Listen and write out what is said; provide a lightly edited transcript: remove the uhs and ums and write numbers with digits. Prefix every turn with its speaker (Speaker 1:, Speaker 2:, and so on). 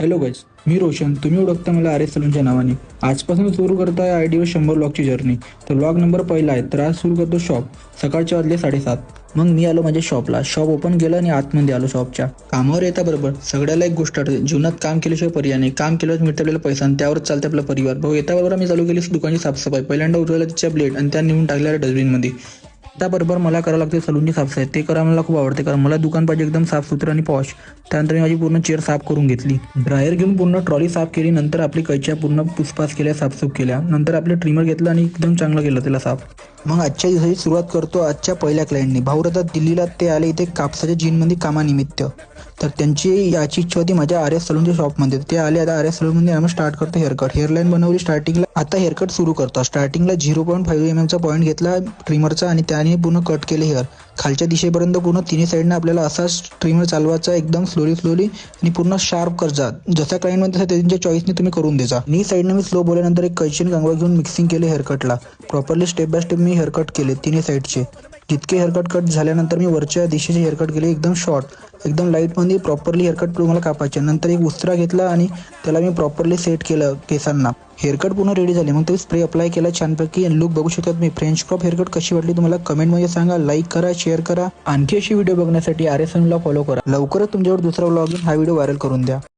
Speaker 1: Hello guys, मी रोशन. तुम्ही ओळखता मला आर एस सलूनच्या नावाने. आजपासून सुरू करता या आयडीवर 100 व्लॉगची जर्नी. तर व्लॉग नंबर पहिला आहे. तर आज सुरू करतो शॉप. सकाळचे वाजले 7:30. मग मी आलो माझ्या शॉपला. शॉप ओपन केलं आणि आतमध्ये आलो शॉपच्या. कामावर येता बरोबर सगळ्याला एक गोष्ट आठवते, जीवनात काम केल्याशिवाय पर्याय नाही. काम केल्यावर मिळते आपल्याला पैसा आणि त्यावरच चालते आपला परिवार. भाऊ येता बरोबर मी चालू केली दुकानची साफसफाई. पहिल्यांदा उठवल्या तिच्या ब्लेड आणि त्या नेऊन टाकल्या डस्टबिनमध्ये. त्याबरोबर मला करावं लागते सलूनची साफसफाई. ते करायला मला खूप आवडते, कारण मला दुकान पाहिजे एकदम साफसुथरं आणि पॉश. त्यानंतर मी माझी पूर्ण चेअर साफ करून घेतली. ड्रायर घेऊन पूर्ण ट्रॉली साफ केली. नंतर आपली कैच्या पूर्ण पुसपास केल्या, साफसूफ केल्या. नंतर आपले ट्रिमर घेतलं आणि एकदम चांगलं केलं त्याला साफ. मग आजच्या दिवसाची सुरुवात करतो आजच्या पहिल्या क्लायंटने. भाऊ राहतात दिल्लीला. ते आले इथे कापसाच्या जीनमध्ये कामानिमित्त. तर त्यांची याची इच्छा होती माझ्या आर एस सलूनच्या शॉपमध्ये. ते आले. आता आर एस सलूनमध्ये आम्ही स्टार्ट करतो हेअरकट. हेअरलाईन बनवली स्टार्टिंगला. आता हेअरकट सुरू करतो. स्टार्टिंगला 0.5 mm पॉईंट घेतला ट्रिमरचा आणि त्याने पूर्ण कट केले हेअर खालच्या दिशेपर्यंत. पूर्ण तिन्ही साईडने आपल्याला असा ट्रिमर चालवायचा एकदम स्लोली आणि पूर्ण शार्प करजा. जसा क्लायंटमध्ये तसं त्यांच्या चॉईसने तुम्ही करून द्यायचा. नी साईडने मी स्लो बोलल्यानंतर एक कैची कांगवा घेऊन मिक्सिंग केले हेअरकटला. प्रॉपरली स्टेप बाय स्टेप मी हेअरकट केले तिन्ही साईडचे. जितके हेअरकट कट झाल्यानंतर मी वरच्या दिशेचे हेअरकट केले एकदम शॉर्ट, एकदम लाईटमध्ये. प्रॉपरली हेअरकट तुम्हाला कापायचे. नंतर एक उस्त्रा घेतला आणि त्याला मी प्रॉपरली सेट केलं केसांना. हेअरकट पूर्ण रेडी झाले. मग ते स्प्रे अप्लाय केला छानपैकी. लुक बघू शकतात मी. फ्रेंच क्रॉप हेअरकट कशी वाटली तुम्हाला कमेंटमध्ये सांगा. लाईक करा, शेअर करा. आणखी अशी व्हिडिओ बघण्यासाठी आर एस सलूनला फॉलो करा. लवकरच तुमच्यावर दुसरा व्लॉग हा व्हिडिओ व्हायरल करून द्या.